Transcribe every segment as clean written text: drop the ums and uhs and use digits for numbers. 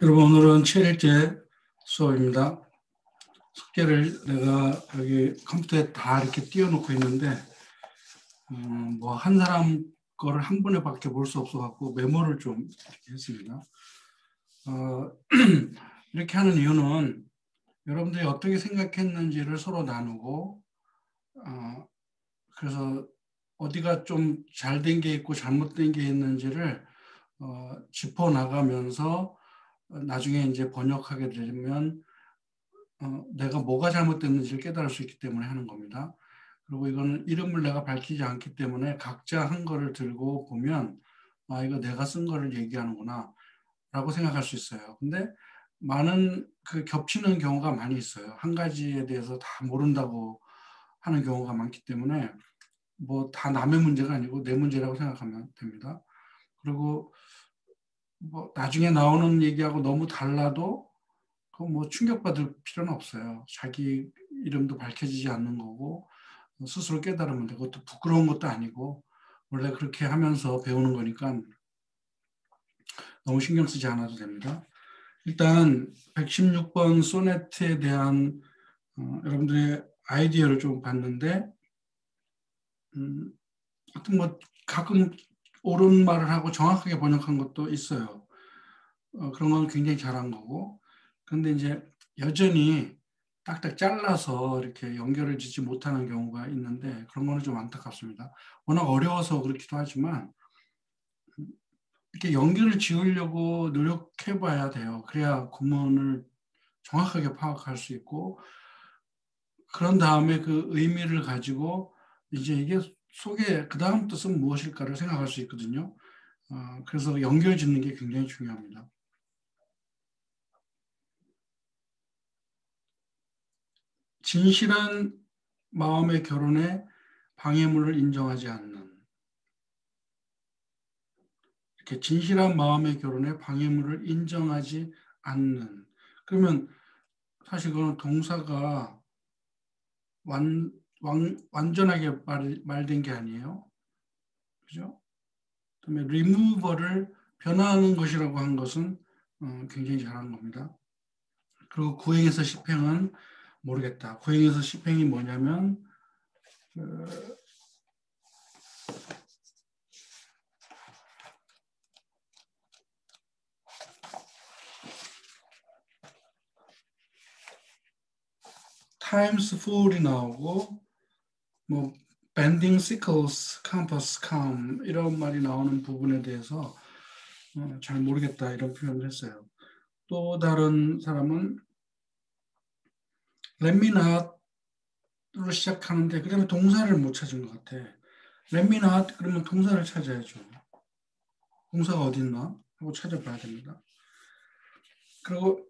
여러분, 오늘은 7일째 수업입니다. 숙제를 내가 여기 컴퓨터에 다 이렇게 띄워놓고 있는데, 뭐, 한 사람 거를 한 번에 밖에 볼 수 없어갖고 메모를 좀 이렇게 했습니다. 이렇게 하는 이유는 여러분들이 어떻게 생각했는지를 서로 나누고, 그래서 어디가 좀 잘 된 게 있고 잘못된 게 있는지를 짚어 나가면서 나중에 이제 번역하게 되면 내가 뭐가 잘못됐는지를 깨달을 수 있기 때문에 하는 겁니다. 그리고 이거는 이름을 내가 밝히지 않기 때문에 각자 한 거를 들고 보면 이거 내가 쓴 거를 얘기하는구나 라고 생각할 수 있어요. 근데 많은 그 겹치는 경우가 많이 있어요. 한 가지에 대해서 다 모른다고 하는 경우가 많기 때문에 뭐 다 남의 문제가 아니고 내 문제라고 생각하면 됩니다. 그리고 뭐 나중에 나오는 얘기하고 너무 달라도 그 뭐 충격받을 필요는 없어요. 자기 이름도 밝혀지지 않는 거고 스스로 깨달으면 되고 그것도 부끄러운 것도 아니고 원래 그렇게 하면서 배우는 거니까 너무 신경 쓰지 않아도 됩니다. 일단 116번 소네트에 대한 여러분들의 아이디어를 좀 봤는데 하여튼 뭐 가끔 옳은 말을 하고 정확하게 번역한 것도 있어요. 그런 건 굉장히 잘한 거고 근데 이제 여전히 딱딱 잘라서 이렇게 연결을 짓지 못하는 경우가 있는데 그런 거는 좀 안타깝습니다. 워낙 어려워서 그렇기도 하지만 이렇게 연결을 지으려고 노력해 봐야 돼요. 그래야 구문을 정확하게 파악할 수 있고 그런 다음에 그 의미를 가지고 이제 이게 속에 그 다음 뜻은 무엇일까를 생각할 수 있거든요. 그래서 연결 짓는 게 굉장히 중요합니다. 진실한 마음의 결혼에 방해물을 인정하지 않는 이렇게 진실한 마음의 결혼에 방해물을 인정하지 않는 그러면 사실 그건 동사가 완전하게 말된 게 아니에요. 그죠? 그다음에 remover를 변화하는 것이라고 한 것은 굉장히 잘한 겁니다. 그리고 구행에서 십행은 모르겠다. 구행에서 십행이 뭐냐면 times full이 나오고 뭐 bending sickles, compass calm 이런 말이 나오는 부분에 대해서 잘 모르겠다 이런 표현을 했어요. 또 다른 사람은 let me not로 시작하는데 그다음에 동사를 못 찾은 것 같아. let me not 그러면 동사를 찾아야죠. 동사가 어디 있나 하고 찾아봐야 됩니다. 그리고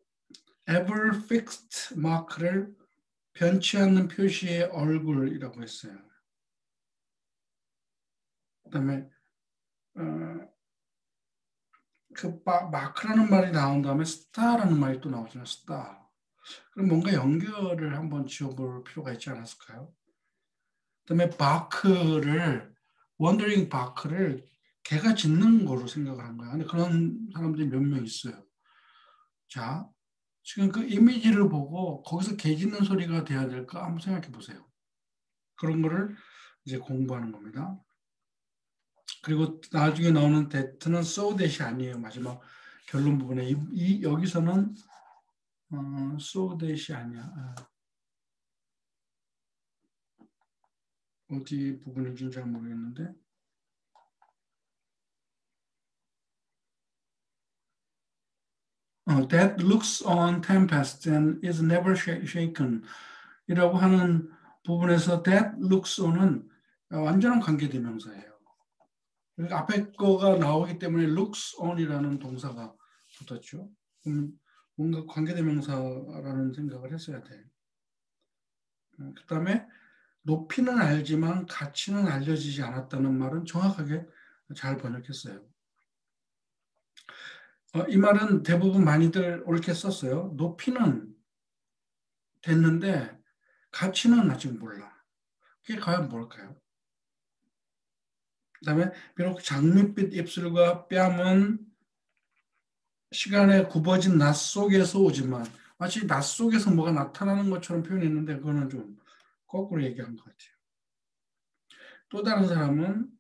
ever fixed mark를 변치 않는 표시의 얼굴이라고 했어요. 그다음에 그 마크라는 말이 나온 다음에 스타라는 말이 또 나오잖아요. 스타. 그럼 뭔가 연결을 한번 지어볼 필요가 있지 않았을까요? 그다음에 바크를 원더링 바크를 개가 짖는 거로 생각을 한 거야. 근데 그런 사람들이 몇 명 있어요. 자, 지금 그 이미지를 보고 거기서 개 짖는 소리가 돼야 될까 한번 생각해 보세요. 그런 거를 이제 공부하는 겁니다. 그리고 나중에 나오는 that는 so that이 아니에요. 마지막 결론 부분에 여기서는 so that이 아니야. 어디 부분인지 잘 모르겠는데 that looks on tempest and is never shaken 이라고 하는 부분에서 that looks on은 완전한 관계대명사예요. 그러니까 앞에 거가 나오기 때문에 looks on이라는 동사가 붙었죠. 뭔가 관계대명사라는 생각을 했어야 돼. 그 다음에 높이는 알지만 가치는 알려지지 않았다는 말은 정확하게 잘 번역했어요. 이 말은 대부분 많이들 옳게 썼어요. 높이는 됐는데 가치는 아직 몰라. 그게 과연 뭘까요? 그 다음에 비록 장밋빛 입술과 뺨은 시간에 굽어진 낮 속에서 오지만 마치 낮 속에서 뭐가 나타나는 것처럼 표현했는데 그거는 좀 거꾸로 얘기한 것 같아요. 또 다른 사람은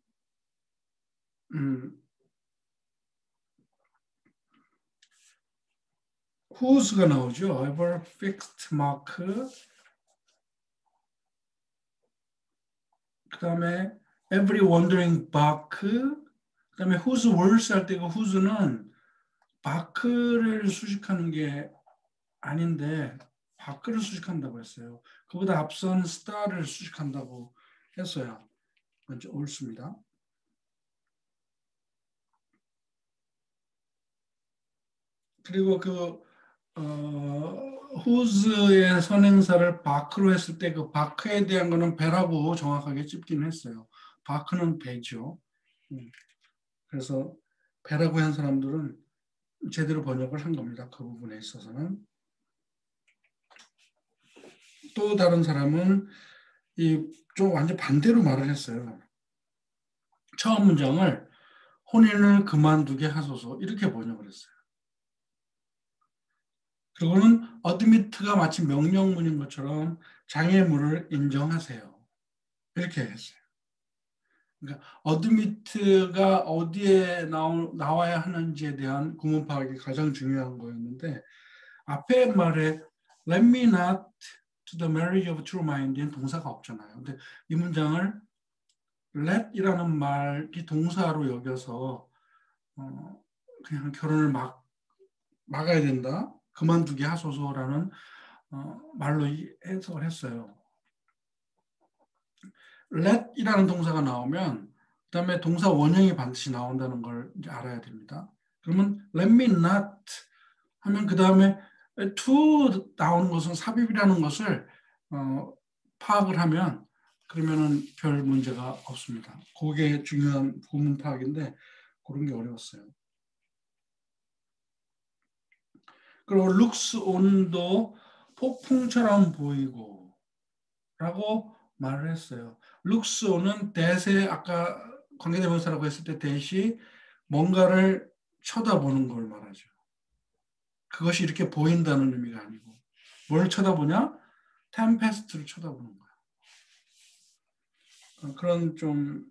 whose가 나오죠. ever fixed mark 그 다음에 every wandering bark 그 다음에 whose words 할 때 그 whose는 바크를 수식하는 게 아닌데 바크를 수식한다고 했어요. 그보다 앞선 스타를 수식한다고 했어요. 먼저 옳습니다. 그리고 그 whose의 선행사를 바크로 했을 때 그 바크에 대한 거는 배라고 정확하게 찝긴 했어요. 바크는 배죠. 그래서 배라고 한 사람들은 제대로 번역을 한 겁니다. 그 부분에 있어서는. 또 다른 사람은 좀 완전 반대로 말을 했어요. 처음 문장을 혼인을 그만두게 하소서 이렇게 번역을 했어요. 그리고는 admit가 마치 명령문인 것처럼 장애물을 인정하세요. 이렇게 했어요. 그러니까 admit가 어디에 나와야 하는지에 대한 구문 파악이 가장 중요한 거였는데 앞에 말에 let me not to the marriage of true mind인 동사가 없잖아요. 근데 이 문장을 let이라는 말이 동사로 여겨서 그냥 결혼을 막아야 된다. 그만두게 하소서라는 말로 해석을 했어요. let이라는 동사가 나오면 그다음에 동사 원형이 반드시 나온다는 걸 이제 알아야 됩니다. 그러면 let me not 하면 그다음에 to 나오는 것은 삽입이라는 것을 파악을 하면 그러면은 별 문제가 없습니다. 그게 중요한 구문 파악인데 그런 게 어려웠어요. 그리고 looks on도 폭풍처럼 보이고 라고 말을 했어요. looks on은 that의 아까 관계대명사라고 했을 때 that이 뭔가를 쳐다보는 걸 말하죠. 그것이 이렇게 보인다는 의미가 아니고 뭘 쳐다보냐? 템페스트를 쳐다보는 거야. 그런 좀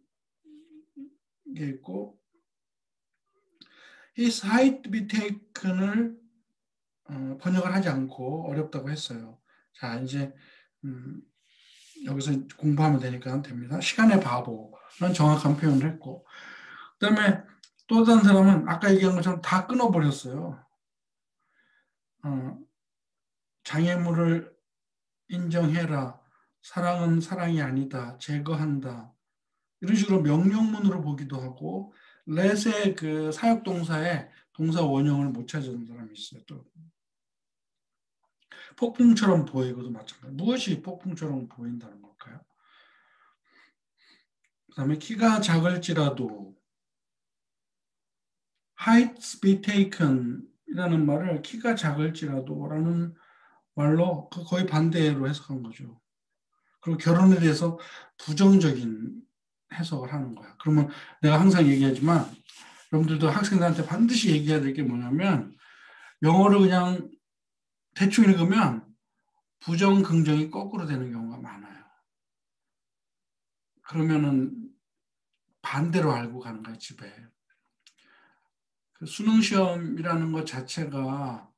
게 있고 his height be taken을 번역을 하지 않고 어렵다고 했어요. 자 이제 여기서 공부하면 되니까 됩니다. 시간의 바보는 정확한 표현을 했고 그다음에 또 다른 사람은 아까 얘기한 것처럼 다 끊어버렸어요. 장애물을 인정해라. 사랑은 사랑이 아니다. 제거한다. 이런 식으로 명령문으로 보기도 하고 let의 그 사역동사에 동사 원형을 못 찾는 사람이 있어요. 또 폭풍처럼 보이고도 마찬가지. 무엇이 폭풍처럼 보인다는 걸까요? 그다음에 키가 작을지라도 heights be taken 이라는 말을 키가 작을지라도라는 말로 거의 반대로 해석한 거죠. 그리고 결혼에 대해서 부정적인 해석을 하는 거야. 그러면 내가 항상 얘기하지만 여러분들도 학생들한테 반드시 얘기해야 될 게 뭐냐면 영어를 그냥 대충 읽으면 부정, 긍정이 거꾸로 되는 경우가 많아요. 그러면은 반대로 알고 가는 거야, 집에. 그 수능 시험이라는 것 자체가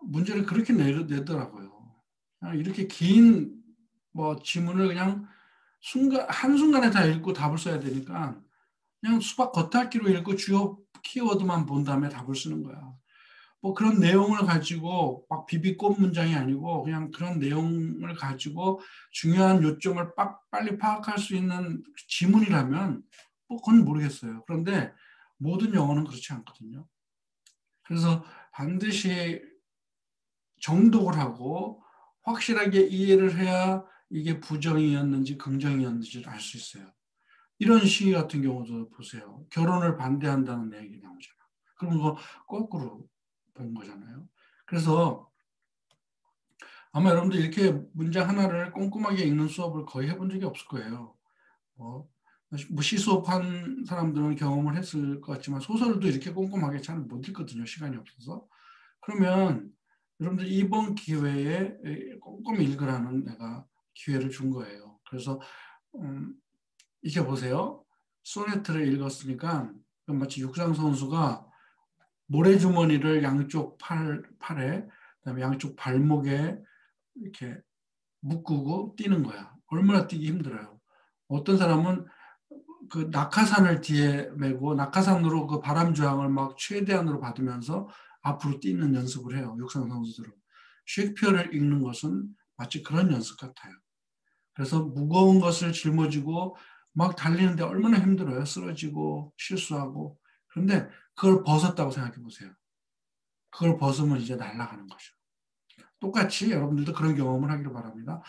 문제를 그렇게 내더라고요. 이렇게 긴 뭐 지문을 그냥 한순간에 다 읽고 답을 써야 되니까 그냥 수박 겉핥기로 읽고 주요 키워드만 본 다음에 답을 쓰는 거야. 뭐 그런 내용을 가지고 막 비비꽃 문장이 아니고 그냥 그런 내용을 가지고 중요한 요점을 빨리 파악할 수 있는 지문이라면 뭐 그건 모르겠어요. 그런데 모든 영어는 그렇지 않거든요. 그래서 반드시 정독을 하고 확실하게 이해를 해야 이게 부정이었는지 긍정이었는지를 알 수 있어요. 이런 시 같은 경우도 보세요. 결혼을 반대한다는 내용이 나오잖아. 그럼 그거 거꾸로 본 거잖아요. 그래서 아마 여러분들 이렇게 문장 하나를 꼼꼼하게 읽는 수업을 거의 해본 적이 없을 거예요. 뭐 시수업한 사람들은 경험을 했을 것 같지만 소설도 이렇게 꼼꼼하게 잘 못 읽거든요. 시간이 없어서. 그러면 여러분들 이번 기회에 꼼꼼히 읽으라는 내가 기회를 준 거예요. 그래서 이렇게 보세요. 소네트를 읽었으니까 마치 육상 선수가 모래주머니를 양쪽 팔에 그다음에 양쪽 발목에 이렇게 묶고 뛰는 거야. 얼마나 뛰기 힘들어요. 어떤 사람은 그 낙하산을 뒤에 메고 낙하산으로 그 바람 저항을 막 최대한으로 받으면서 앞으로 뛰는 연습을 해요. 육상 선수들은. 셰익스피어를 읽는 것은 마치 그런 연습 같아요. 그래서 무거운 것을 짊어지고 막 달리는데 얼마나 힘들어요. 쓰러지고 실수하고. 그런데 그걸 벗었다고 생각해 보세요. 그걸 벗으면 이제 날아가는 거죠. 똑같이 여러분들도 그런 경험을 하기를 바랍니다.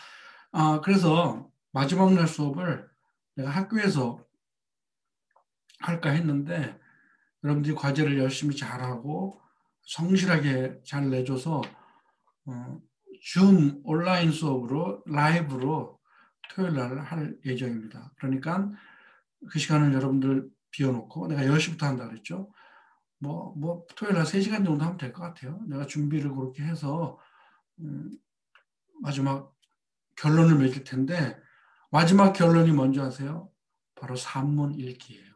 그래서 마지막 날 수업을 내가 학교에서 할까 했는데 여러분들이 과제를 열심히 잘하고 성실하게 잘 내줘서 줌 온라인 수업으로 라이브로 토요일 날 할 예정입니다. 그러니까 그 시간을 여러분들 비워놓고 내가 10시부터 한다 그랬죠. 뭐 토요일 날 3시간 정도 하면 될 것 같아요. 내가 준비를 그렇게 해서 마지막 결론을 맺을 텐데 마지막 결론이 뭔지 아세요? 바로 산문 읽기예요.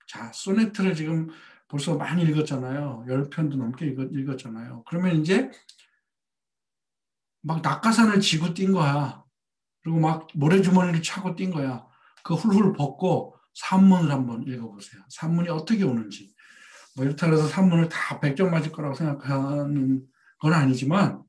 자, 소네트를 지금 벌써 많이 읽었잖아요. 10편도 넘게 읽었잖아요. 그러면 이제 막 낙하산을 지고 뛴 거야. 그리고 막 모래주머니를 차고 뛴 거야. 그 훌훌 벗고 산문을 한번 읽어보세요. 산문이 어떻게 오는지. 뭐 이렇다 해서 산문을 다 100점 맞을 거라고 생각하는 건 아니지만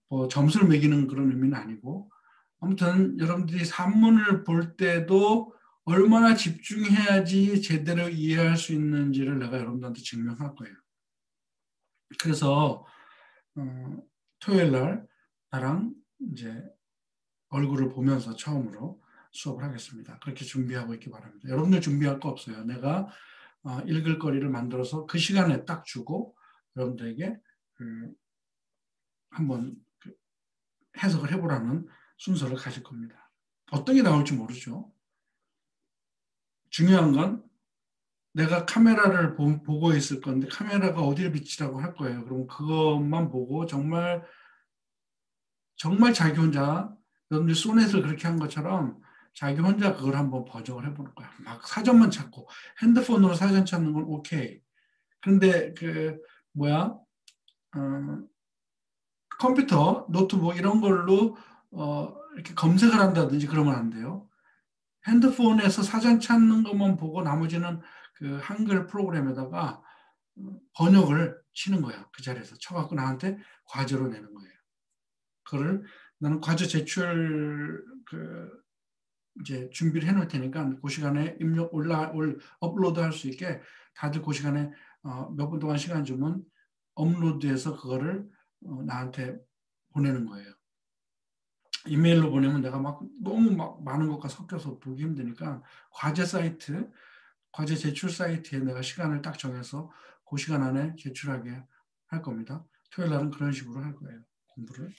뭐 점수를 매기는 그런 의미는 아니고 아무튼 여러분들이 산문을 볼 때도 얼마나 집중해야지 제대로 이해할 수 있는지를 내가 여러분들한테 증명할 거예요. 그래서 토요일 날 나랑 이제 얼굴을 보면서 처음으로 수업을 하겠습니다. 그렇게 준비하고 있기 바랍니다. 여러분들 준비할 거 없어요. 내가 읽을 거리를 만들어서 그 시간에 딱 주고 여러분들에게 한번 해석을 해보라는 순서를 가질 겁니다. 어떤 게 나올지 모르죠. 중요한 건 내가 카메라를 보고 있을 건데 카메라가 어디를 비치라고 할 거예요. 그럼 그것만 보고 정말 자기 혼자 여러분들 소넷을 그렇게 한 것처럼 자기 혼자 그걸 한번 번역을 해보는 거야. 막 사전만 찾고 핸드폰으로 사전 찾는 건 오케이. 그런데 컴퓨터, 노트북 이런 걸로 이렇게 검색을 한다든지 그러면 안 돼요. 핸드폰에서 사전 찾는 것만 보고 나머지는 그 한글 프로그램에다가 번역을 치는 거야. 그 자리에서 쳐갖고 나한테 과제로 내는 거예요. 그거를 나는 과제 제출 이제 준비를 해놓을 테니까 그 시간에 업로드 할 수 있게 다들 그 시간에 몇 분 동안 시간 주면 업로드해서 그거를 나한테 보내는 거예요. 이메일로 보내면 내가 너무 많은 것과 섞여서 보기 힘드니까 과제 제출 사이트에 내가 시간을 딱 정해서 그 시간 안에 제출하게 할 겁니다. 토요일 날은 그런 식으로 할 거예요. 공부를.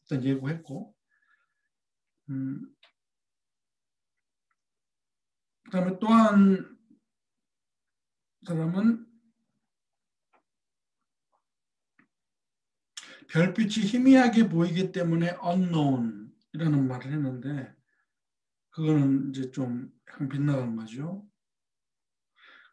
일단 예고했고. 그다음에 또 한 사람은 별빛이 희미하게 보이기 때문에 unknown이라는 말을 했는데 그거는 이제 좀 약간 빗나간 거죠.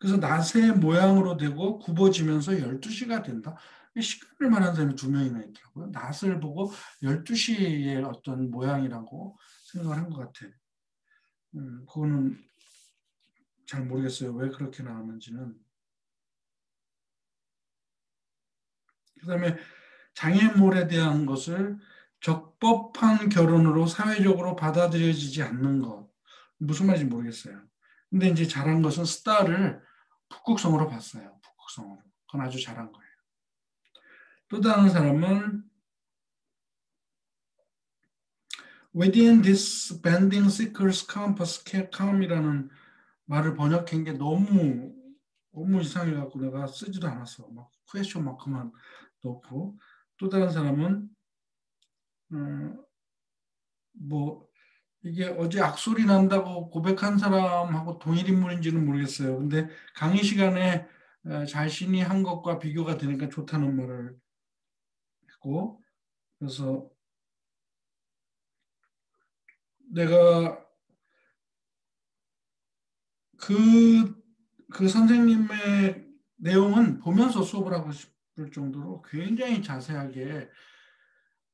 그래서 낫의 모양으로 되고 굽어지면서 12시가 된다. 시간을 말하는 사람이 2명이나 있더라고요. 낫을 보고 12시의 어떤 모양이라고 생각을 한 것 같아. 그거는 잘 모르겠어요. 왜 그렇게 나왔는지는. 그 다음에 장애물에 대한 것을 적법한 결혼으로 사회적으로 받아들여지지 않는 것. 무슨 말인지 모르겠어요. 근데 이제 잘한 것은 스타를 북극성으로 봤어요. 북극성으로. 그건 아주 잘한 거예요. 또 다른 사람은 Within this bending circles compass calm이라는 말을 번역한 게 너무 이상해갖고 내가 쓰지도 않았어. 막 퀘스천 마크만 넣고. 또 다른 사람은 뭐 이게 어제 악소리 난다고 고백한 사람하고 동일 인물인지는 모르겠어요. 근데 강의 시간에 자신이 한 것과 비교가 되니까 좋다는 말을 했고, 그래서 내가 그, 그 선생님의 내용은 보면서 수업을 하고 싶을 정도로 굉장히 자세하게,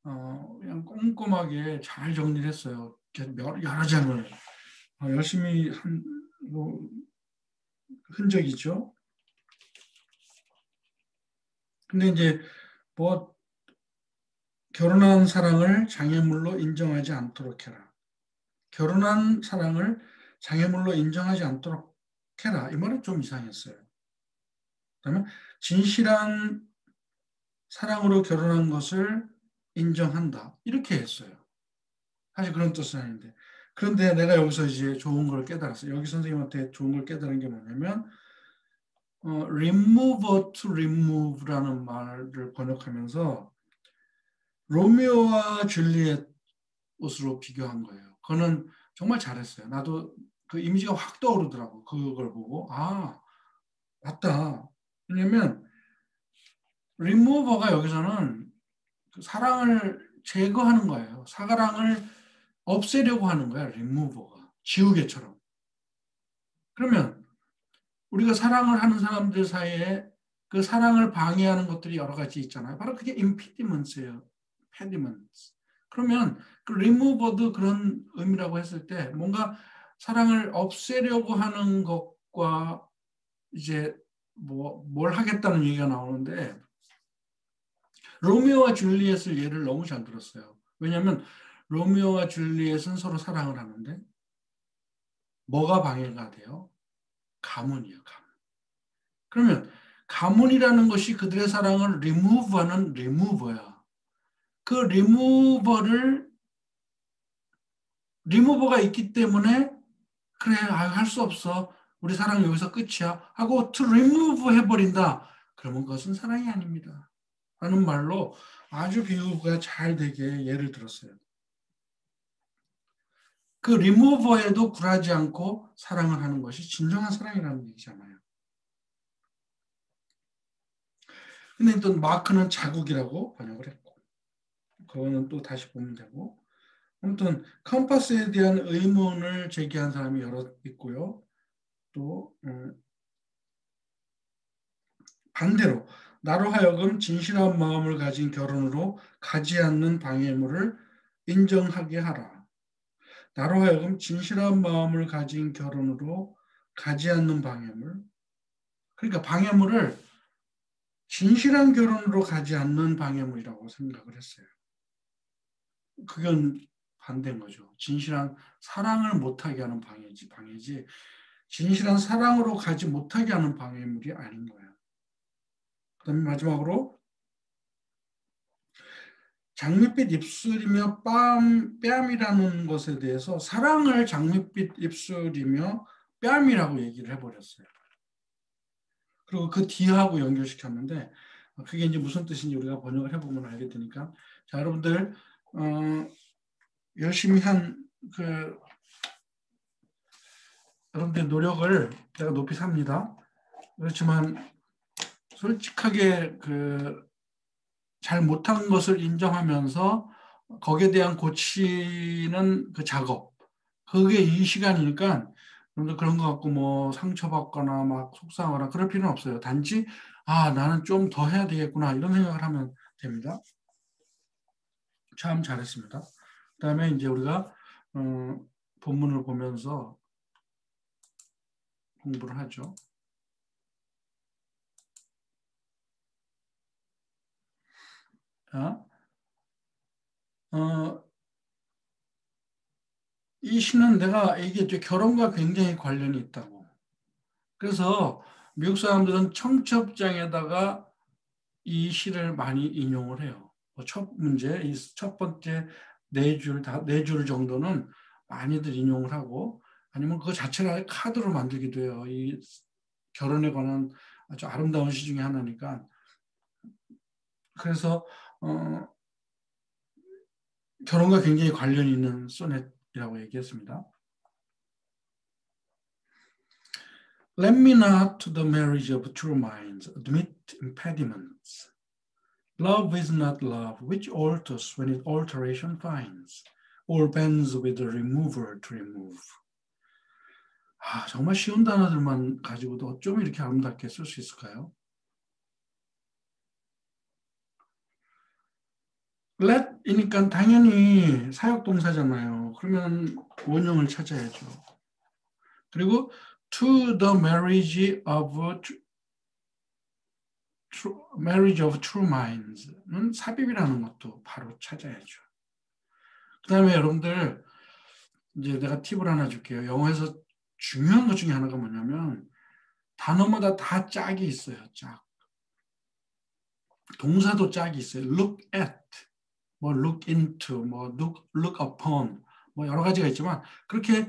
그냥 꼼꼼하게 잘 정리를 했어요. 여러 장을. 열심히 한, 뭐, 흔적이죠. 근데 이제 뭐, 결혼한 사랑을 장애물로 인정하지 않도록 해라. 결혼한 사랑을 장애물로 인정하지 않도록 해라. 이 말은 좀 이상했어요. 그다음에 진실한 사랑으로 결혼한 것을 인정한다. 이렇게 했어요. 사실 그런 뜻은 아닌데. 그런데 내가 여기서 이제 좋은 걸 깨달았어요. 여기 선생님한테 좋은 걸 깨달은 게 뭐냐면, remover to remove라는 말을 번역하면서 로미오와 줄리엣 옷으로 비교한 거예요. 그거는 정말 잘했어요. 나도 그 이미지가 확 떠오르더라고. 그걸 보고. 아, 맞다. 왜냐면, 리무버가 여기서는 그 사랑을 제거하는 거예요. 사랑을 없애려고 하는 거야, 리무버가. 지우개처럼. 그러면 우리가 사랑을 하는 사람들 사이에 그 사랑을 방해하는 것들이 여러 가지 있잖아요. 바로 그게 impediments예요. impediments. 그러면 그 remove도 그런 의미라고 했을 때 뭔가 사랑을 없애려고 하는 것과 이제 뭘 하겠다는 얘기가 나오는데 로미오와 줄리엣을 예를 너무 잘 들었어요. 왜냐하면 로미오와 줄리엣은 서로 사랑을 하는데 뭐가 방해가 돼요? 가문이에요. 가문. 그러면 가문이라는 것이 그들의 사랑을 리무브하는 리무버야. 그 리무버가 있기 때문에 그래 할 수 없어. 우리 사랑 여기서 끝이야. 하고 to remove 해버린다. 그러면 그것은 사랑이 아닙니다. 라는 말로 아주 비유가 잘 되게 예를 들었어요. 그 리무버에도 굴하지 않고 사랑을 하는 것이 진정한 사랑이라는 얘기잖아요. 근데 또 마크는 자국이라고 번역을 했고 그거는 또 다시 보면 되고 아무튼 컴파스에 대한 의문을 제기한 사람이 여러 있고요. 또 반대로 나로 하여금 진실한 마음을 가진 결혼으로 가지 않는 방해물을 인정하게 하라. 나로 하여금 진실한 마음을 가진 결혼으로 가지 않는 방해물. 그러니까 방해물을 진실한 결혼으로 가지 않는 방해물이라고 생각을 했어요. 그건 반대인 거죠. 진실한 사랑을 못하게 하는 방해지. 진실한 사랑으로 가지 못하게 하는 방해물이 아닌 거예요. 그 다음에 마지막으로 장밋빛 입술이며 뺨이라는 것에 대해서 사랑을 장밋빛 입술이며 뺨이라고 얘기를 해버렸어요. 그리고 그 뒤하고 연결시켰는데 그게 이제 무슨 뜻인지 우리가 번역을 해보면 알게 되니까 자 여러분들 열심히 한 여러분들 노력을 내가 높이 삽니다. 그렇지만 솔직하게 잘 못한 것을 인정하면서 거기에 대한 고치는 그 작업. 그게 이 시간이니까 여러분들 그런 거 갖고 뭐 상처받거나 막 속상하거나 그럴 필요는 없어요. 단지 나는 좀 더 해야 되겠구나 이런 생각을 하면 됩니다. 참 잘했습니다. 그다음에 이제 우리가 본문을 보면서 공부를 하죠. 이 시는 내가 얘기했죠. 결혼과 굉장히 관련이 있다고. 그래서 미국 사람들은 청첩장에다가 이 시를 많이 인용을 해요. 첫 문제, 이 첫 번째 네 줄 정도는 많이들 인용을 하고 아니면 그거 자체를 카드로 만들기도 해요. 이 결혼에 관한 아주 아름다운 시 중에 하나니까. 그래서 결혼과 굉장히 관련이 있는 소넷 얘기했습니다. Let me not to the marriage of true minds admit impediments. Love is not love, which alters when it alteration finds, or bends with the remover to remove. 정말 쉬운 단어들만 가지고도 어쩜 이렇게 아름답게 쓸 수 있을까요? let이니까 당연히 사역동사잖아요. 그러면 원형을 찾아야죠. 그리고 to the marriage of true minds는 삽입이라는 것도 바로 찾아야죠. 그 다음에 여러분들 이제 내가 팁을 하나 줄게요. 영어에서 중요한 것 중에 하나가 뭐냐면 단어마다 다 짝이 있어요. 짝. 동사도 짝이 있어요. look at, 뭐 look into, 뭐 look upon, 뭐 여러 가지가 있지만 그렇게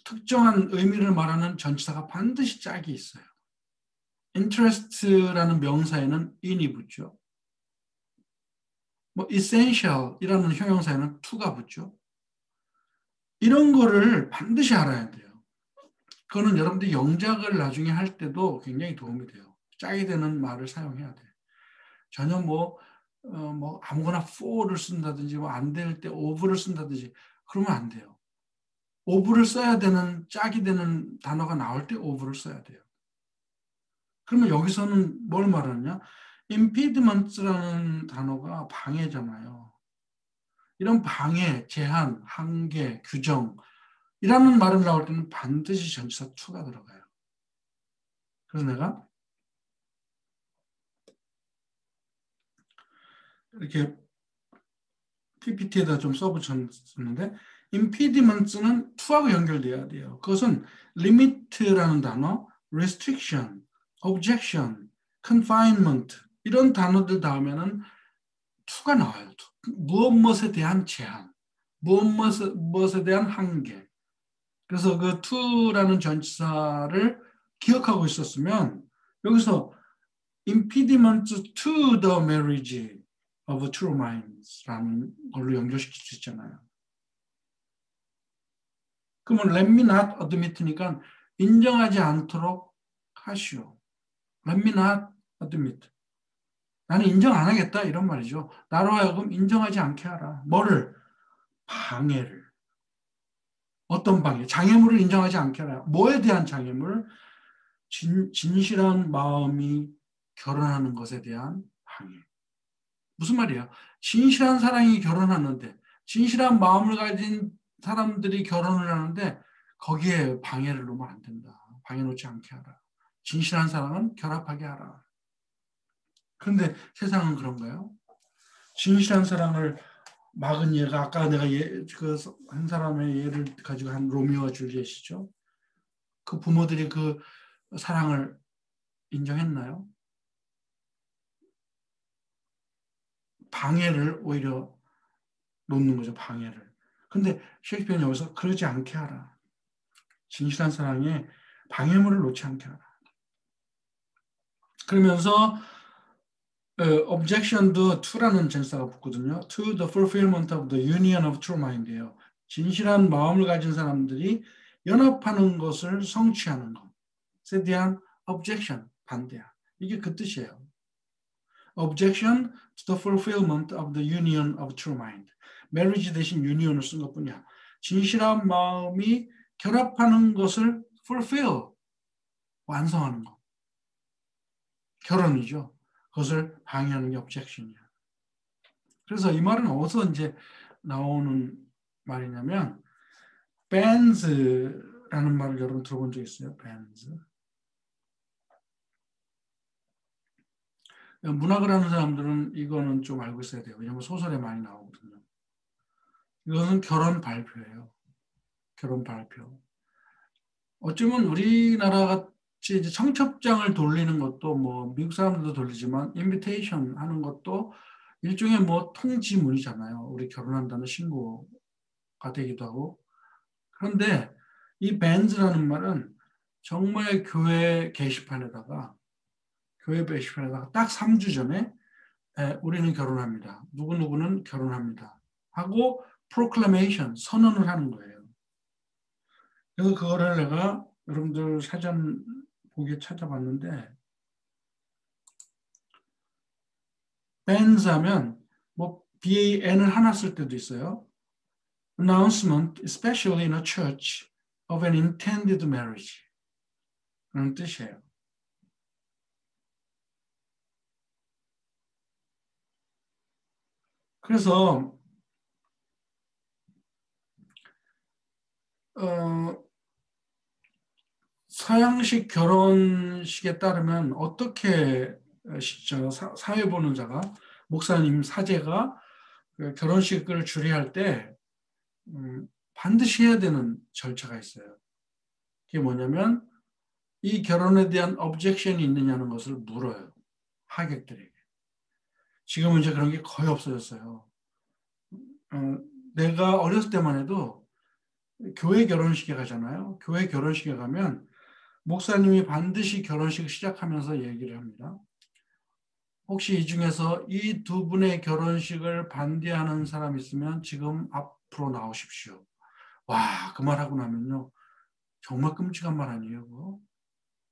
특정한 의미를 말하는 전치사가 반드시 짝이 있어요. interest라는 명사에는 in이 붙죠. 뭐 essential이라는 형용사에는 to가 붙죠. 이런 거를 반드시 알아야 돼요. 그거는 여러분들이 영작을 나중에 할 때도 굉장히 도움이 돼요. 짝이 되는 말을 사용해야 돼요. 전혀 뭐 아무거나 for를 쓴다든지 뭐 안 될 때 of를 쓴다든지 그러면 안 돼요. of를 써야 되는 짝이 되는 단어가 나올 때 of를 써야 돼요. 그러면 여기서는 뭘 말하느냐? impedements라는 단어가 방해잖아요. 이런 방해, 제한, 한계, 규정 이라는 말을 나올 때는 반드시 전치사 to가 들어가요. 그래서 내가 이렇게 PPT에다 좀 써붙였는데 impedements는 to하고 연결돼야 돼요. 그것은 limit라는 단어, restriction, objection, confinement 이런 단어들 다음에는 to가 나와요. 무엇에 대한 제한, 무엇에 대한 한계. 그래서 그 to라는 전치사를 기억하고 있었으면 여기서 impediments to the marriage of true minds라는 걸로 연결시킬 수 있잖아요. 그러면 let me not admit니까 인정하지 않도록 하시오. let me not admit. 나는 인정 안 하겠다 이런 말이죠. 나로 하여금 인정하지 않게 하라. 뭐를? 방해를. 어떤 방해? 장애물을 인정하지 않게 하라. 뭐에 대한 장애물? 진실한 마음이 결혼하는 것에 대한 방해. 무슨 말이에요? 진실한 사랑이 결혼하는데 진실한 마음을 가진 사람들이 결혼을 하는데 거기에 방해를 놓으면 안 된다. 방해 놓지 않게 하라. 진실한 사랑은 결합하게 하라. 그런데 세상은 그런가요? 진실한 사랑을 막은 예가 아까 내가 한 사람의 예를 가지고 한 로미오와 줄리엣이죠. 그 부모들이 그 사랑을 인정했나요? 방해를 오히려 놓는 거죠. 방해를. 근데 셰익스피어는 여기서 그러지 않게 하라. 진실한 사랑에 방해물을 놓지 않게 하라. 그러면서 objection도 to라는 전사가 붙거든요. to the fulfillment of the union of true mind이에요. 진실한 마음을 가진 사람들이 연합하는 것을 성취하는 것에 대한 objection, 반대야. 이게 그 뜻이에요. objection to the fulfillment of the union of true mind. marriage 대신 union을 쓴 것뿐이야. 진실한 마음이 결합하는 것을 fulfill, 완성하는 것. 결혼이죠. 그것을 방해하는 게 objection이야. 그래서 이 말은 어디서 이제 나오는 말이냐면 bands라는 말을 여러분 들어본 적 있어요? bands. 문학을 하는 사람들은 이거는 좀 알고 있어야 돼요. 왜냐하면 소설에 많이 나오거든요. 이것은 결혼 발표예요. 결혼 발표. 어쩌면 우리나라 같이 이제 청첩장을 돌리는 것도 뭐 미국 사람들도 돌리지만 인비테이션 하는 것도 일종의 뭐 통지문이잖아요. 우리 결혼한다는 신고가 되기도 하고. 그런데 이 bands라는 말은 정말 교회 게시판에다가 딱 3주 전에 우리는 결혼합니다. 누구누구는 결혼합니다. 하고 proclamation, 선언을 하는 거예요. 그래서 그거를 내가 여러분들 사전 보기에 찾아봤는데, bands 하면 뭐 BAN을 하나 쓸 때도 있어요. announcement, especially in a church, of an intended marriage. 그런 뜻이에요. 그래서 어, 서양식 결혼식에 따르면 어떻게 사회 보는 자가 목사님 사제가 그 결혼식을 주례할 때 반드시 해야 되는 절차가 있어요. 그게 뭐냐면 이 결혼에 대한 objection이 있느냐는 것을 물어요. 하객들에게. 지금은 이제 그런 게 거의 없어졌어요. 어, 내가 어렸을 때만 해도 교회 결혼식에 가잖아요. 교회 결혼식에 가면 목사님이 반드시 결혼식 시작하면서 얘기를 합니다. 혹시 이 중에서 이 두 분의 결혼식을 반대하는 사람 있으면 지금 앞으로 나오십시오. 와, 그 말하고 나면요. 정말 끔찍한 말 아니에요, 그거?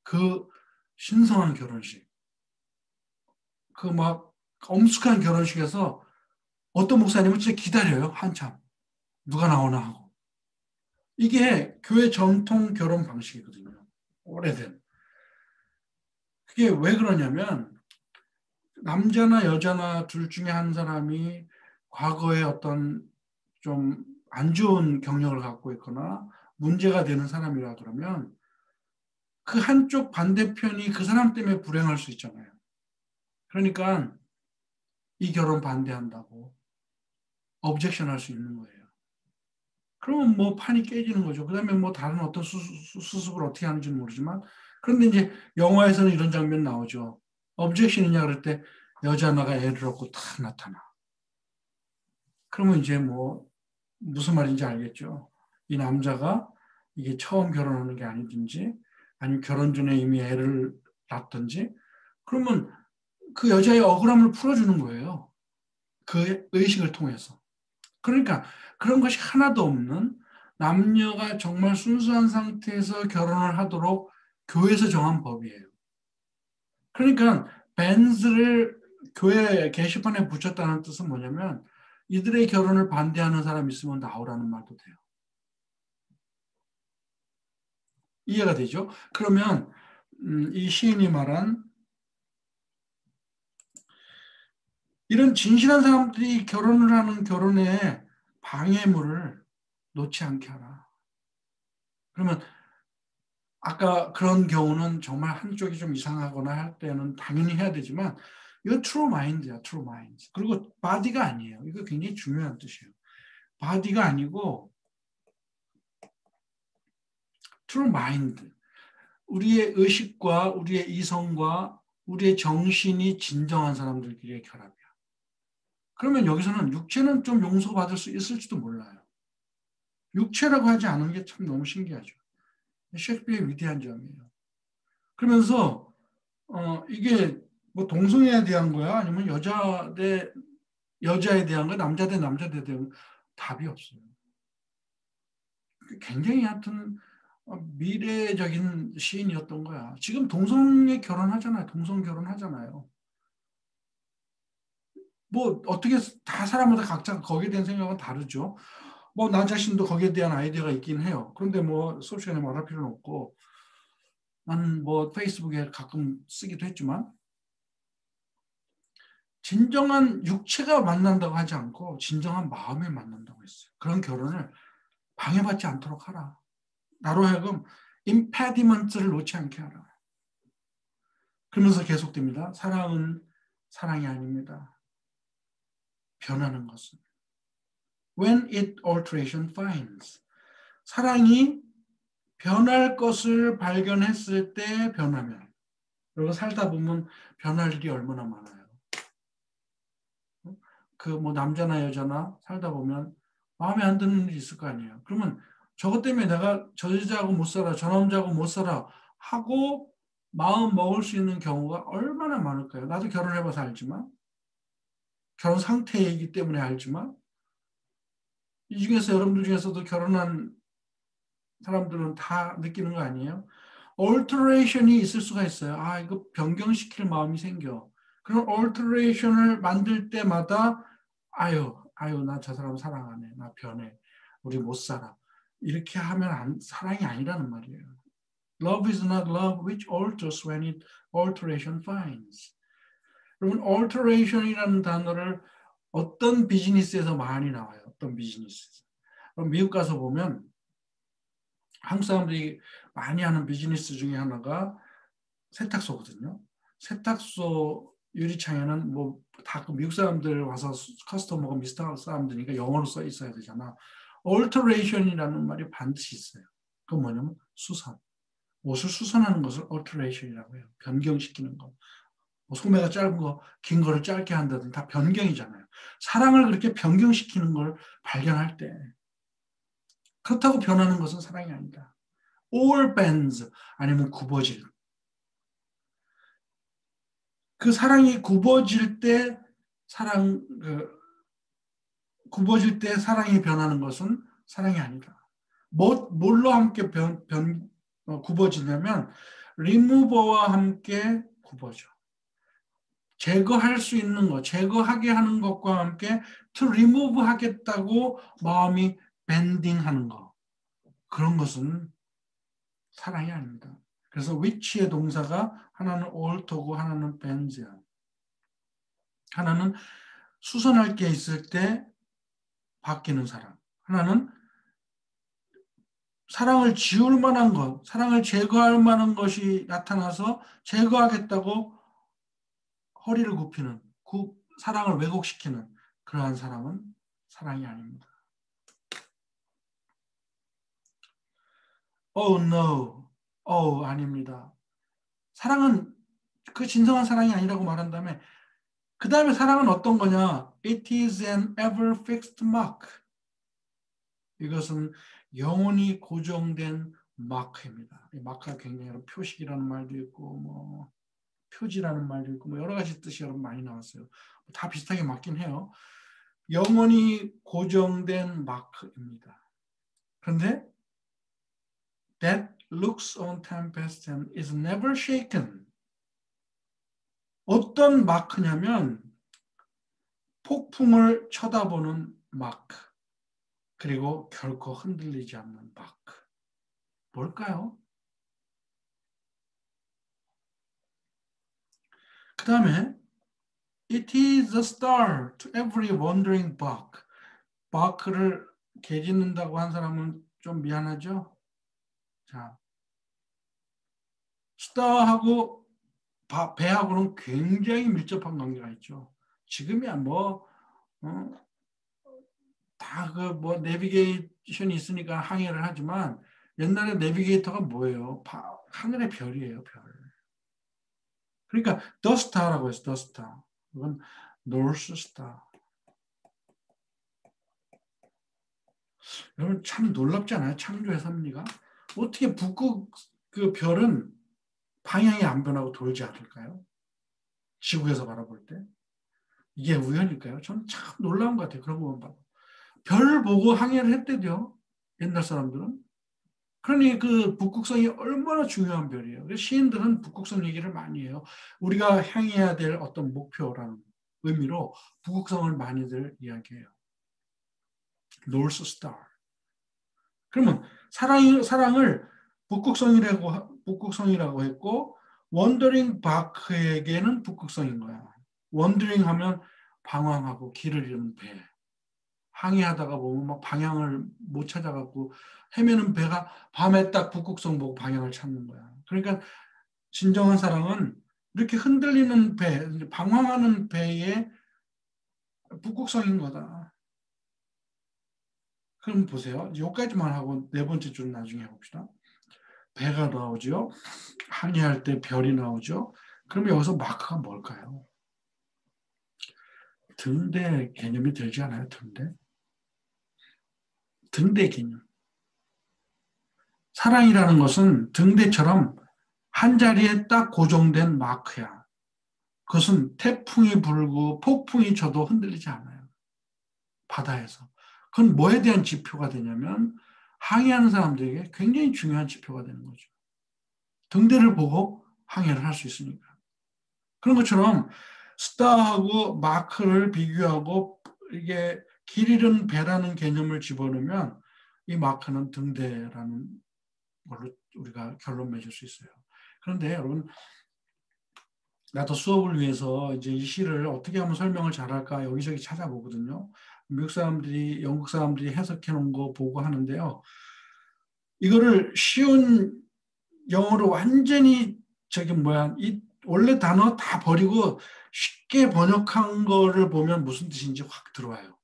그 신성한 결혼식. 그 막 엄숙한 결혼식에서 어떤 목사님은 진짜 기다려요, 한참. 누가 나오나 하고. 이게 교회 전통 결혼 방식이거든요. 오래된. 그게 왜 그러냐면 남자나 여자나 둘 중에 한 사람이 과거에 어떤 좀 안 좋은 경력을 갖고 있거나 문제가 되는 사람이라 그러면 그 한쪽 반대편이 그 사람 때문에 불행할 수 있잖아요. 그러니까 이 결혼 반대한다고 objection할 수 있는 거예요. 그러면 뭐 판이 깨지는 거죠. 그다음에 뭐 다른 어떤 수습을 어떻게 하는지는 모르지만 그런데 이제 영화에서는 이런 장면 나오죠. objection이냐 그럴 때 여자 하나가 애를 얻고 탁 나타나. 그러면 이제 뭐 무슨 말인지 알겠죠. 이 남자가 이게 처음 결혼하는 게 아니든지 아니면 결혼 전에 이미 애를 낳든지 그러면 그 여자의 억울함을 풀어주는 거예요. 그 의식을 통해서. 그러니까 그런 것이 하나도 없는 남녀가 정말 순수한 상태에서 결혼을 하도록 교회에서 정한 법이에요. 그러니까 벤즈를 교회 게시판에 붙였다는 뜻은 뭐냐면 이들의 결혼을 반대하는 사람 있으면 나오라는 말도 돼요. 이해가 되죠? 그러면 이 시인이 말한 이런 진실한 사람들이 결혼을 하는 결혼에 방해물을 놓지 않게 하라. 그러면 아까 그런 경우는 정말 한쪽이 좀 이상하거나 할 때는 당연히 해야 되지만 이거 true mind야, true mind. 그리고 body가 아니에요. 이거 굉장히 중요한 뜻이에요. body가 아니고 true mind. 우리의 의식과 우리의 이성과 우리의 정신이 진정한 사람들끼리의 결합이야. 그러면 여기서는 육체는 좀 용서받을 수 있을지도 몰라요. 육체라고 하지 않은 게 참 너무 신기하죠. 셰익스피어의 위대한 점이에요. 그러면서 이게 뭐 동성애에 대한 거야? 아니면 여자 대 여자에 대한 거야? 남자 대 남자 대 대한 거야? 답이 없어요. 굉장히 하여튼 미래적인 시인이었던 거야. 지금 동성애 결혼하잖아요. 동성 결혼하잖아요. 뭐 어떻게 다 사람마다 각자 거기에 대한 생각은 다르죠. 뭐 나 자신도 거기에 대한 아이디어가 있긴 해요. 그런데 뭐 수업 시간에 말할 필요는 없고 나는 뭐 페이스북에 가끔 쓰기도 했지만 진정한 육체가 만난다고 하지 않고 진정한 마음이 만난다고 했어요. 그런 결혼을 방해받지 않도록 하라. 나로 하여금 임페디먼트를 놓지 않게 하라. 그러면서 계속됩니다. 사랑은 사랑이 아닙니다. 변하는 것은. When it alteration finds. 사랑이 변할 것을 발견했을 때 변하면. 그리고 살다 보면 변할 일이 얼마나 많아요. 그 뭐 남자나 여자나 살다 보면 마음에 안 드는 일이 있을 거 아니에요. 그러면 저것 때문에 내가 저 여자하고 못 살아, 저 남자하고 못 살아 하고 마음 먹을 수 있는 경우가 얼마나 많을까요? 나도 결혼해봐서 알지만 결혼 상태이기 때문에 알지만 이 중에서 여러분들 중에서도 결혼한 사람들은 다 느끼는 거 아니에요? alteration이 있을 수가 있어요. 아, 이거 변경시킬 마음이 생겨. 그런 alteration을 만들 때마다 아유, 나 저 사람 사랑 안 해. 나 변해. 우리 못 살아. 이렇게 하면 사랑이 아니라는 말이에요. Love is not love which alters when it alteration finds. 여러분, alteration이라는 단어를 어떤 비즈니스에서 많이 나와요. 어떤 비즈니스에서. 그럼 미국 가서 보면 한국 사람들이 많이 하는 비즈니스 중에 하나가 세탁소거든요. 세탁소 유리창에는 뭐 다 미국 사람들 와서 커스터머가 미스터 사람들이니까 영어로 써 있어야 되잖아. alteration이라는 말이 반드시 있어요. 그건 뭐냐면 수선. 옷을 수선하는 것을 alteration이라고 해요. 변경시키는 거. 뭐 소매가 짧은 거, 긴 거를 짧게 한다든 다 변경이잖아요. 사랑을 그렇게 변경시키는 걸 발견할 때 그렇다고 변하는 것은 사랑이 아니다. or bends 아니면 굽어질. 그 사랑이 굽어질 때 굽어질 때 사랑이 변하는 것은 사랑이 아니다. 뭘로 함께 굽어지냐면 리무버와 함께 굽어져. 제거할 수 있는 것, 제거하게 하는 것과 함께 to remove 하겠다고 마음이 bending 하는 것. 그런 것은 사랑이 아닙니다. 그래서 which의 동사가 하나는 alter고 하나는 bend야. 하나는 수선할 게 있을 때 바뀌는 사랑. 하나는 사랑을 지울 만한 것, 사랑을 제거할 만한 것이 나타나서 제거하겠다고 허리를 굽히는, 사랑을 왜곡시키는 그러한 사랑은 사랑이 아닙니다. Oh no, 아닙니다. 사랑은 그 진정한 사랑이 아니라고 말한 다음에 그 다음에 사랑은 어떤 거냐? It is an ever fixed mark. 이것은 영원히 고정된 마크입니다. 이 마크가 굉장히 표식이라는 말도 있고 뭐 표지라는 말도 있고 뭐 여러 가지 뜻이 여러분 많이 나왔어요. 다 비슷하게 맞긴 해요. 영원히 고정된 마크입니다. 그런데 that looks on tempest and is never shaken. 어떤 마크냐면 폭풍을 쳐다보는 마크. 그리고 결코 흔들리지 않는 마크. 뭘까요? 그 다음에 It is a star to every wandering bark. 바크를 개짓는다고 한 사람은 좀 미안하죠? 자, 스타하고 배하고는 굉장히 밀접한 관계가 있죠. 지금이야 뭐 다 그 뭐 내비게이션이 있으니까 항해를 하지만 옛날에 내비게이터가 뭐예요? 하늘의 별이에요, 별. 그러니까 The Star라고 해서 The Star. 이건 North Star. 여러분 참 놀랍지 않아요? 창조의 섭리가? 어떻게 북극 그 별은 방향이 안 변하고 돌지 않을까요? 지구에서 바라볼 때. 이게 우연일까요? 저는 참 놀라운 것 같아요. 그런 것만 봐도. 별 보고 항해를 했대죠. 옛날 사람들은. 그러니 그 북극성이 얼마나 중요한 별이에요. 그래서 시인들은 북극성 얘기를 많이 해요. 우리가 향해야 될 어떤 목표라는 의미로 북극성을 많이들 이야기해요. North Star. 그러면 사랑을 북극성이라고 했고 원더링 바크에게는 북극성인 거야. 원더링 하면 방황하고 길을 잃은 배. 항해하다가 보면 막 방향을 못 찾아갖고 헤매는 배가 밤에 딱 북극성 보고 방향을 찾는 거야. 그러니까 진정한 사랑은 이렇게 흔들리는 배, 방황하는 배의 북극성인 거다. 그럼 보세요. 여기까지만 하고 네 번째 줄은 나중에 해봅시다. 배가 나오죠. 항해할 때 별이 나오죠. 그러면 여기서 마크가 뭘까요? 등대 개념이 들지 않아요? 등대 개념. 사랑이라는 것은 등대처럼 한 자리에 딱 고정된 마크야. 그것은 태풍이 불고 폭풍이 쳐도 흔들리지 않아요. 바다에서. 그건 뭐에 대한 지표가 되냐면 항해하는 사람들에게 굉장히 중요한 지표가 되는 거죠. 등대를 보고 항해를 할 수 있으니까. 그런 것처럼 스타하고 마크를 비교하고 이게 길 잃은 배라는 개념을 집어넣으면 이 마크는 등대라는 걸로 우리가 결론 맺을 수 있어요. 그런데 여러분, 나도 수업을 위해서 이제 이 시를 어떻게 하면 설명을 잘할까 여기저기 찾아보거든요. 미국 사람들이, 영국 사람들이 해석해 놓은 거 보고 하는데요. 이거를 쉬운 영어로 완전히 이 원래 단어 다 버리고 쉽게 번역한 거를 보면 무슨 뜻인지 확 들어와요.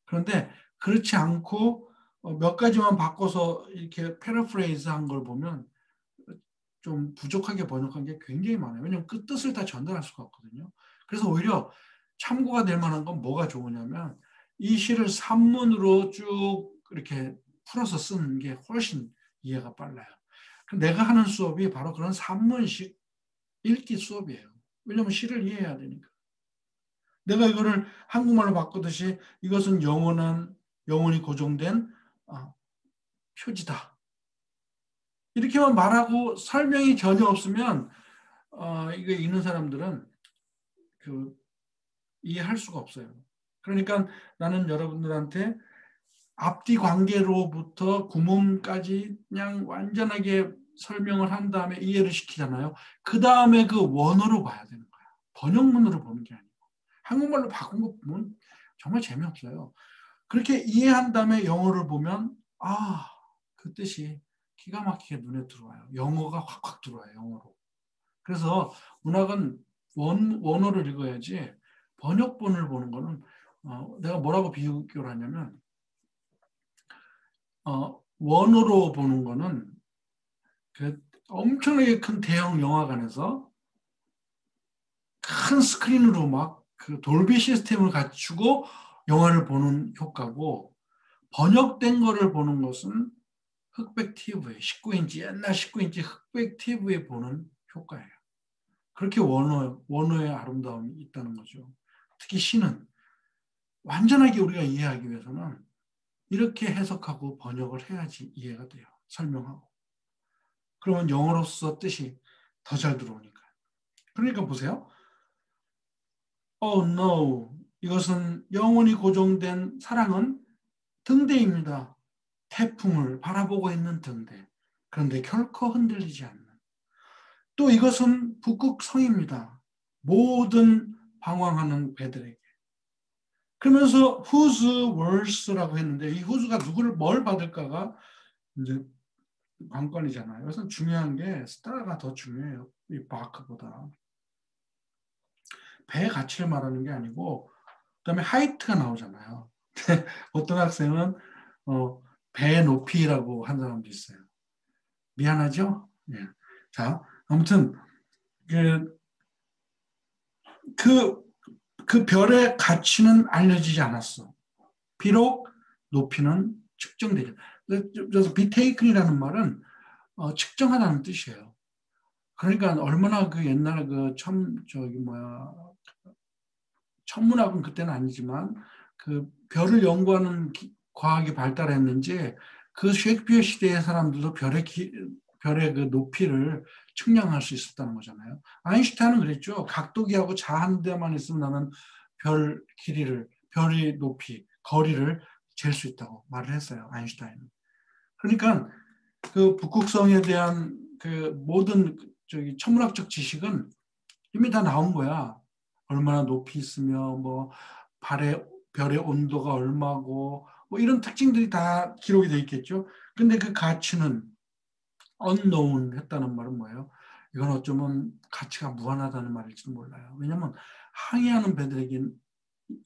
그런데 그렇지 않고 몇 가지만 바꿔서 이렇게 패러프레이즈 한 걸 보면 좀 부족하게 번역한 게 굉장히 많아요. 왜냐하면 그 뜻을 다 전달할 수가 없거든요. 그래서 오히려 참고가 될 만한 건 뭐가 좋으냐면 이 시를 산문으로 쭉 이렇게 풀어서 쓰는 게 훨씬 이해가 빨라요. 내가 하는 수업이 바로 그런 산문식 읽기 수업이에요. 왜냐하면 시를 이해해야 되니까. 내가 이거를 한국말로 바꾸듯이 이것은 영원히 고정된 표지다. 이렇게만 말하고 설명이 전혀 없으면 이거 읽는 사람들은 그 이해할 수가 없어요. 그러니까 나는 여러분들한테 앞뒤 관계로부터 구문까지 그냥 완전하게 설명을 한 다음에 이해를 시키잖아요. 그 다음에 그 원어로 봐야 되는 거야. 번역문으로 보는 게 아니고. 한국말로 바꾼 거 보면 정말 재미없어요. 그렇게 이해한 다음에 영어를 보면 그 뜻이 기가 막히게 눈에 들어와요. 영어가 확확 들어와요. 영어로. 그래서 문학은 원어를 읽어야지 번역본을 보는 거는 내가 뭐라고 비교를 하냐면 원어로 보는 거는 그 엄청나게 큰 대형 영화관에서 큰 스크린으로 막 그 돌비 시스템을 갖추고 영화를 보는 효과고 번역된 거를 보는 것은 흑백 TV에 19인치 옛날 19인치 흑백 TV에 보는 효과예요. 그렇게 원어의 아름다움이 있다는 거죠. 특히 시는 완전하게 우리가 이해하기 위해서는 이렇게 해석하고 번역을 해야지 이해가 돼요. 설명하고. 그러면 영어로서 뜻이 더 잘 들어오니까. 그러니까 보세요. Oh no. 이것은 영원히 고정된 사랑은 등대입니다. 태풍을 바라보고 있는 등대. 그런데 결코 흔들리지 않는. 또 이것은 북극성입니다. 모든 방황하는 배들에게. 그러면서 whose worse라고 했는데 이 whose가 누구를 뭘 받을까가 이제 관건이잖아요. 그래서 중요한 게 스타가 더 중요해요. 이 바크보다. 배 가치를 말하는 게 아니고 그다음에 하이트가 나오잖아요. 어떤 학생은 배 높이라고 한 사람도 있어요. 미안하죠? 예. 자, 아무튼 그, 그, 그 별의 가치는 알려지지 않았어. 비록 높이는 측정되죠. 그래서 be taken이라는 말은 측정하다는 뜻이에요. 그러니까 얼마나 그 옛날 천문학은 그때는 아니지만 그 별을 연구하는 과학이 발달했는지 그 셰익스피어 시대의 사람들도 별의 그 높이를 측량할 수 있었다는 거잖아요. 아인슈타인은 그랬죠. 각도기하고 자 한 대만 있으면 나는 별의 높이, 거리를 잴 수 있다고 말을 했어요. 아인슈타인은. 그러니까 그 북극성에 대한 그 모든 천문학적 지식은 이미 다 나온 거야. 얼마나 높이 있으며 뭐 별의 온도가 얼마고 뭐 이런 특징들이 다 기록이 돼 있겠죠. 근데 그 가치는 unknown 했다는 말은 뭐예요? 이건 어쩌면 가치가 무한하다는 말일지도 몰라요. 왜냐하면 항해하는 배들에게는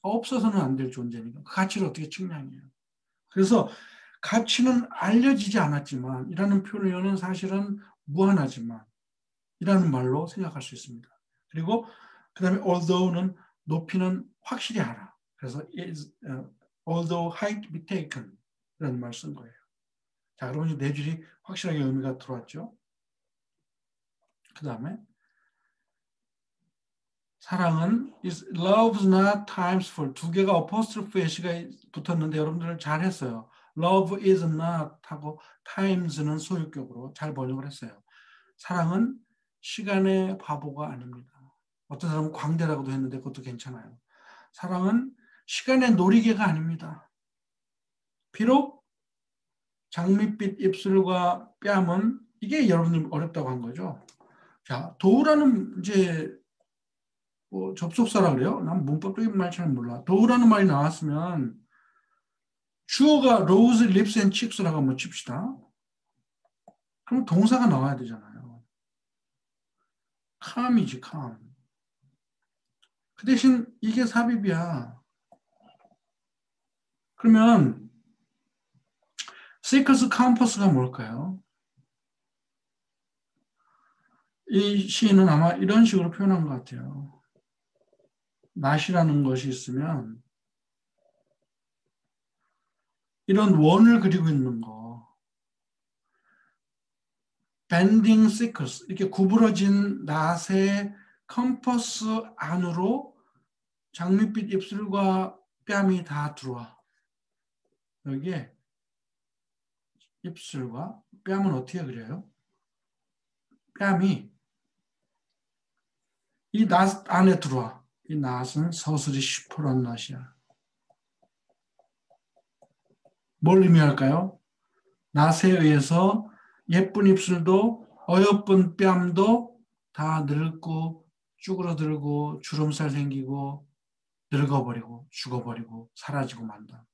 없어서는 안 될 존재니까 그 가치를 어떻게 측량해요? 그래서 가치는 알려지지 않았지만 이라는 표현은 사실은 무한하지만 이라는 말로 생각할 수 있습니다. 그리고 그 다음에 although는 높이는 확실히 알아. 그래서 although height be taken 이라는 말을 쓴 거예요. 자, 그러면 이제 네 줄이 확실하게 의미가 들어왔죠. 그 다음에 사랑은 love's not times full 두 개가 apostrophe s가 붙었는데 여러분들 잘 했어요. love is not 하고 times는 소유격으로 잘 번역을 했어요. 사랑은 시간의 바보가 아닙니다. 어떤 사람은 광대라고도 했는데 그것도 괜찮아요. 사랑은 시간의 놀이개가 아닙니다. 비록 장밋빛 입술과 뺨은 이게 여러분들 어렵다고 한 거죠. 자, 도우라는 이제 뭐 접속사라 그래요. 난 문법적인 말 잘 몰라. 도우라는 말이 나왔으면 주어가 rose, lips and cheeks라고 한번 칩시다. 그럼 동사가 나와야 되잖아요. calm이지, calm. 그 대신 이게 삽입이야. 그러면 시커스 캠퍼스가 뭘까요? 이 시인은 아마 이런 식으로 표현한 것 같아요. 낫이라는 것이 있으면 이런 원을 그리고 있는 거, bending circles, 이렇게 구부러진 낫의 컴퍼스 안으로 장밋빛 입술과 뺨이 다 들어와. 여기에 입술과 뺨은 어떻게 그려요? 뺨이 이 낫 안에 들어와. 이 낫은 서슬이 시퍼런 낫이야. 뭘 의미할까요? 낫에 의해서 예쁜 입술도 어여쁜 뺨도 다 늙고 쭈그러들고 주름살 생기고 늙어버리고 죽어버리고 사라지고 만다.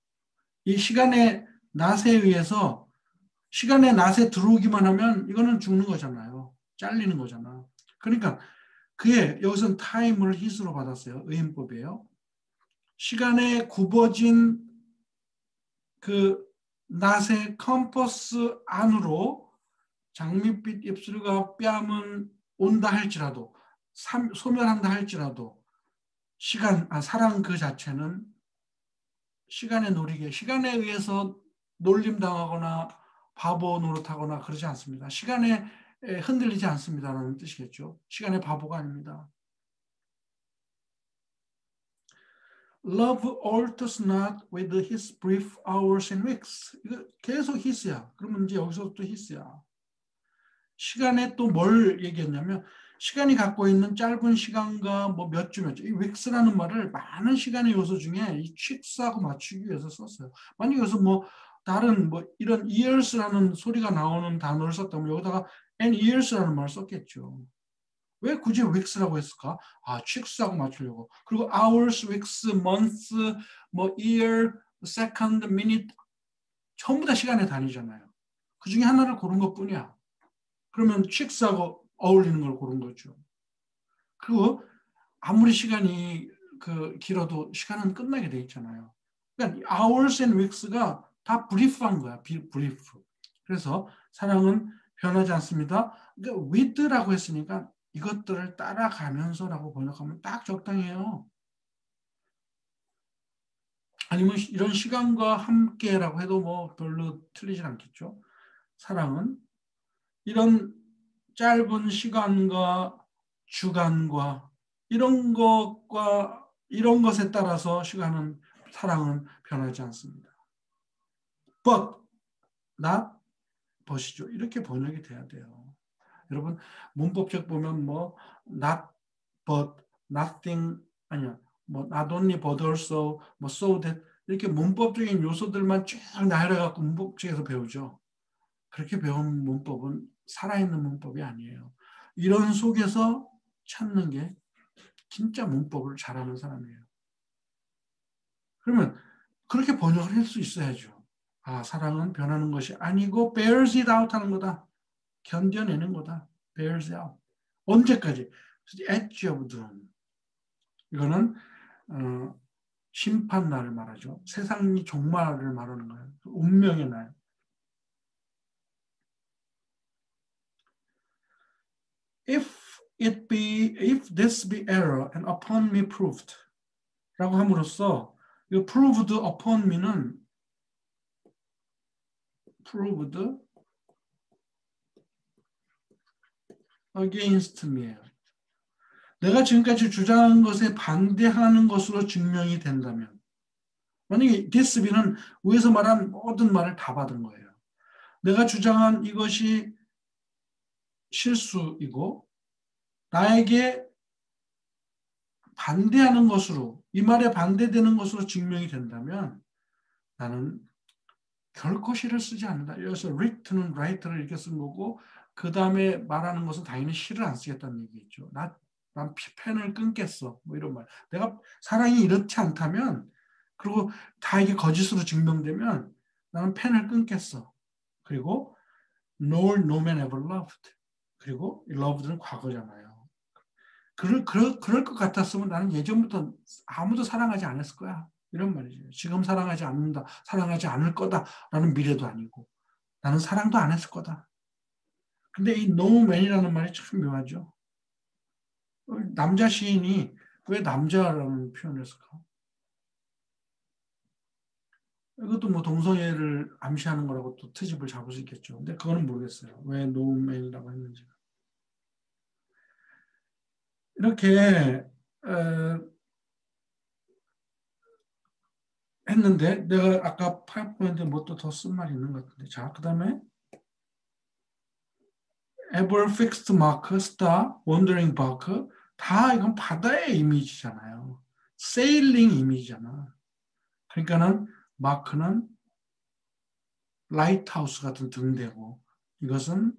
이 시간의 낫에 의해서 시간의 낫에 들어오기만 하면 이거는 죽는 거잖아요. 잘리는 거잖아. 그러니까 그의 여기서는 타임을 히스로 받았어요. 의인법이에요. 시간에 굽어진 그 낫의 컴퍼스 안으로 장밋빛 입술과 뺨은 온다 할지라도 소멸한다 할지라도 사랑 그 자체는 시간의 놀이개, 시간에 의해서 놀림당하거나 바보 노릇하거나 그러지 않습니다. 시간에 흔들리지 않습니다라는 뜻이겠죠. 시간의 바보가 아닙니다. Love alters not with his brief hours and weeks. 이거 계속 his야. 그러면 이제 여기서 또 his야. 시간에 또 뭘 얘기했냐면 시간이 갖고 있는 짧은 시간과 뭐 몇 주, 이 weeks라는 말을 많은 시간의 요소 중에 이 cheeks하고 맞추기 위해서 썼어요. 만약에 여기서 뭐 다른 뭐 이런 years라는 소리가 나오는 단어를 썼다면 여기다가 and years라는 말을 썼겠죠. 왜 굳이 weeks라고 했을까? cheeks하고 맞추려고. 그리고 hours, weeks, months, 뭐 year, second, minute 전부 다 시간의 단위잖아요. 그 중에 하나를 고른 것뿐이야. 그러면 cheeks하고 어울리는 걸 고른 거죠. 그리고 아무리 시간이 길어도 시간은 끝나게 돼 있잖아요. 그러니까 hours and weeks가 다 brief한 거야. brief. 그래서 사랑은 변하지 않습니다. 그러니까 with라고 했으니까 이것들을 따라가면서라고 번역하면 딱 적당해요. 아니면 이런 시간과 함께라고 해도 뭐 별로 틀리진 않겠죠. 사랑은 이런 짧은 시간과 주간과 이런 것에 따라서 사랑은 변하지 않습니다. But, not, but이죠. 이렇게 번역이 돼야 돼요. 여러분 문법책 보면 뭐 not, but, nothing 아니야. 뭐 not only but also 뭐 so that 이렇게 문법적인 요소들만 쭉 나열해갖고 문법책에서 배우죠. 그렇게 배운 문법은 살아있는 문법이 아니에요. 이런 속에서 찾는 게 진짜 문법을 잘하는 사람이에요. 그러면 그렇게 번역을 할 수 있어야죠. 사랑은 변하는 것이 아니고 bears it out 하는 거다. 견뎌내는 거다. bears it out. 언제까지? edge of doom. 이거는 심판 날을 말하죠. 세상이 종말을 말하는 거예요. 운명의 날. If this be error and upon me proved 라고 함으로써 이 proved upon me는 proved against me예요. 내가 지금까지 주장한 것에 반대하는 것으로 증명이 된다면 만약에 DSB는 위에서 말한 모든 말을 다 받은 거예요. 내가 주장한 이것이 실수이고 나에게 반대하는 것으로, 이 말에 반대되는 것으로 증명이 된다면 나는 결코 시를 쓰지 않는다. 여기서 writ는 writer를 이렇게 쓴 거고 그 다음에 말하는 것은 당연히 시를 안 쓰겠다는 얘기겠죠. 난 펜을 끊겠어. 뭐 이런 말. 내가 사랑이 이렇지 않다면 그리고 다 이게 거짓으로 증명되면 나는 펜을 끊겠어. 그리고 no man ever loved. 그리고 loved는 과거잖아요. 그럴 것 같았으면 나는 예전부터 아무도 사랑하지 않았을 거야. 이런 말이죠. 지금 사랑하지 않는다, 사랑하지 않을 거다라는 미래도 아니고 나는 사랑도 안 했을 거다. 근데 이 no man이라는 말이 참 묘하죠. 남자 시인이 왜 남자라는 표현을 했을까? 이것도 뭐 동성애를 암시하는 거라고 또 트집을 잡을 수 있겠죠. 근데 그거는 모르겠어요. 왜 no man이라고 했는지. 이렇게 했는데 내가 아까 파워포인트에 뭐 또 더 쓴 말이 있는 것 같은데. 자, 그 다음에 ever fixed mark, star, wandering bark 다 이건 바다의 이미지잖아요. sailing 이미지잖아. 그러니까는 마크는 라이트하우스 같은 등대고 이것은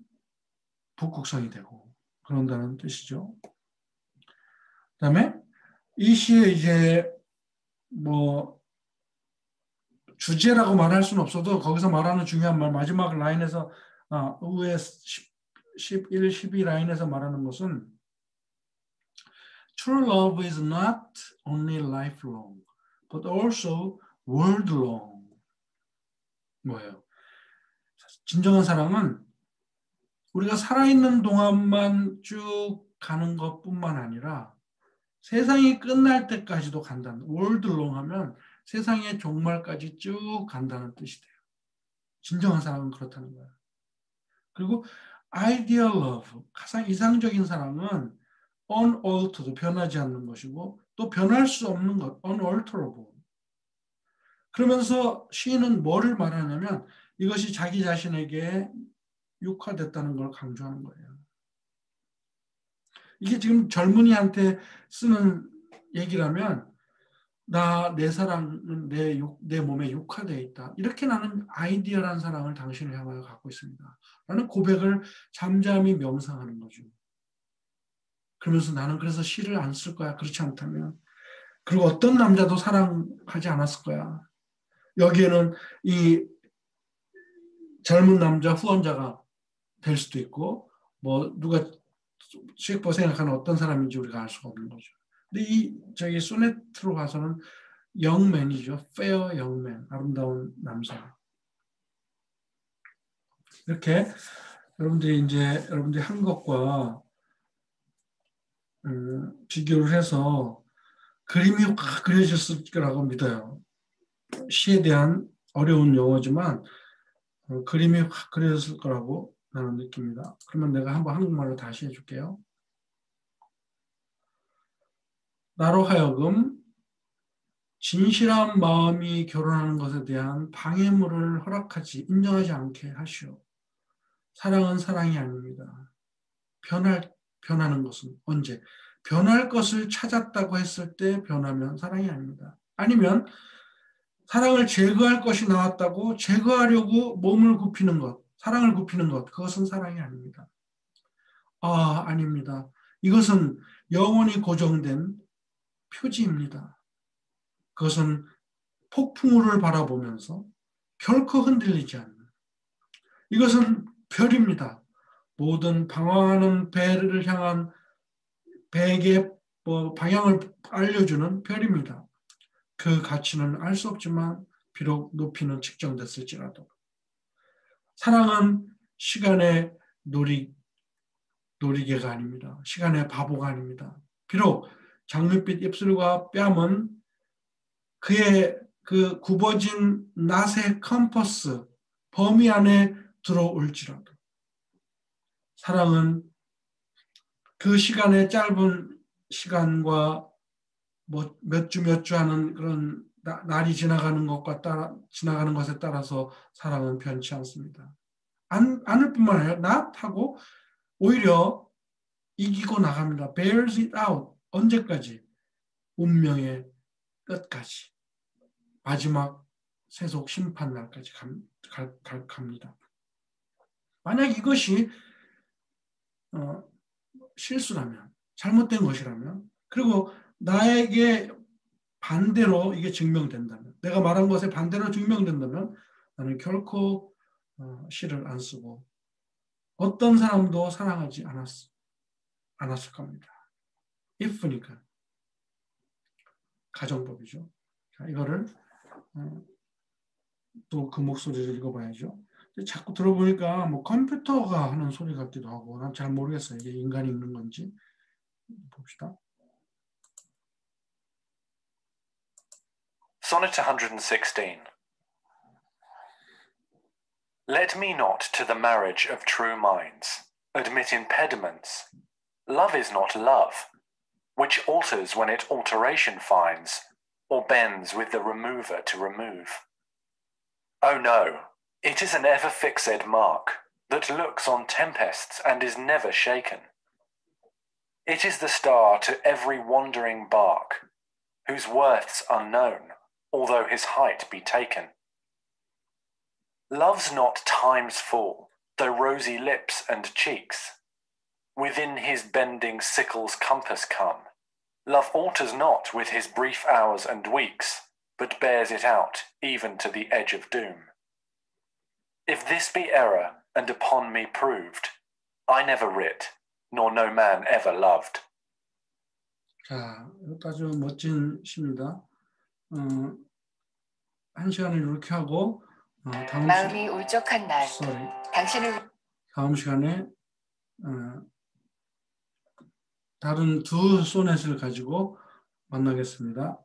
북극성이 되고 그런다는 뜻이죠. 그다음에 이 시에 이제 뭐 주제라고 말할 수는 없어도 거기서 말하는 중요한 말 마지막 라인에서 위에 11, 12 라인에서 말하는 것은 True love is not only lifelong, but also world-long. 뭐예요? 진정한 사랑은 우리가 살아있는 동안만 쭉 가는 것뿐만 아니라 세상이 끝날 때까지도 간다는, world-long 하면 세상의 종말까지 쭉 간다는 뜻이 돼요. 진정한 사랑은 그렇다는 거예요. 그리고 ideal love, 가장 이상적인 사랑은 unaltered, 변하지 않는 것이고 또 변할 수 없는 것, unalterable. 그러면서 시인은 뭐를 말하냐면 이것이 자기 자신에게 육화됐다는 걸 강조하는 거예요. 이게 지금 젊은이한테 쓰는 얘기라면 내 사랑은 내 몸에 육화되어 있다. 이렇게 나는 아이디어란 사랑을 당신을 향하여 갖고 있습니다. 라는 고백을 잠잠히 명상하는 거죠. 그러면서 나는 그래서 시를 안 쓸 거야. 그렇지 않다면. 그리고 어떤 남자도 사랑하지 않았을 거야. 여기에는 이 젊은 남자 후원자가 될 수도 있고 뭐 누가 셰익스피어 생각하는 어떤 사람인지 우리가 알 수가 없는 거죠. 근데 저기 소네트로 봐서는 영맨이죠. 페어 영맨, 아름다운 남성. 이렇게 여러분들이 한 것과 비교를 해서 그림이 확 그려졌을 거라고 믿어요. 시에 대한 어려운 용어지만 그림이 확 그려졌을 거라고 나는 느낍니다. 그러면 내가 한번 한국말로 다시 해줄게요. 나로 하여금 진실한 마음이 결혼하는 것에 대한 방해물을 인정하지 않게 하시오. 사랑은 사랑이 아닙니다. 변하는 것은 언제? 변할 것을 찾았다고 했을 때 변하면 사랑이 아닙니다. 아니면 사랑을 제거할 것이 나왔다고 제거하려고 몸을 굽히는 것, 사랑을 굽히는 것, 그것은 사랑이 아닙니다. 아닙니다. 이것은 영원히 고정된 표지입니다. 그것은 폭풍우를 바라보면서 결코 흔들리지 않는 이것은 별입니다. 모든 방황하는 배를 향한 배에게 방향을 알려주는 별입니다. 그 가치는 알 수 없지만 비록 높이는 측정됐을지라도 사랑은 시간의 놀이개가 아닙니다. 시간의 바보가 아닙니다. 비록 장밋빛 입술과 뺨은 그의 그 굽어진 낫의 컴퍼스 범위 안에 들어올지라도 사랑은 그 시간의 짧은 시간과 뭐 몇 주 하는 그런 날이 지나가는 것에 따라서 사랑은 변치 않습니다. 않을 뿐만 아니라 not 하고 오히려 이기고 나갑니다. bears it out. 언제까지? 운명의 끝까지. 마지막 세속 심판 날까지 갑니다. 만약 이것이 실수라면, 잘못된 것이라면, 그리고 나에게 반대로 이게 증명된다면, 내가 말한 것에 반대로 증명된다면 나는 결코 시를 안 쓰고 어떤 사람도 사랑하지 않았을 겁니다. if니까 가정법이죠. 자, 이거를 또 그 목소리를 읽어봐야죠. 자꾸 들어보니까 뭐 컴퓨터가 하는 소리 같기도 하고 난 잘 모르겠어요. 이게 인간이 읽는 건지. 봅시다. Sonnet 116. Let me not to the marriage of true minds admit impediments. Love is not love, which alters when it alteration finds, or bends with the remover to remove. Oh no, it is an ever-fixed mark that looks on tempests and is never shaken. It is the star to every wandering bark, whose worth's unknown, although his height be taken. Love's not time's full, though rosy lips and cheeks within his bending sickle's compass come. Love alters not with his brief hours and weeks, but bears it out even to the edge of doom. If this be error and upon me proved, I never writ, nor no man ever loved. 자, 아주 멋진 시입니다. 한 시간을 이렇게 하고 마음이 울적한 날, 당신을 다음 시간에 다른 두 소넷을 가지고 만나겠습니다.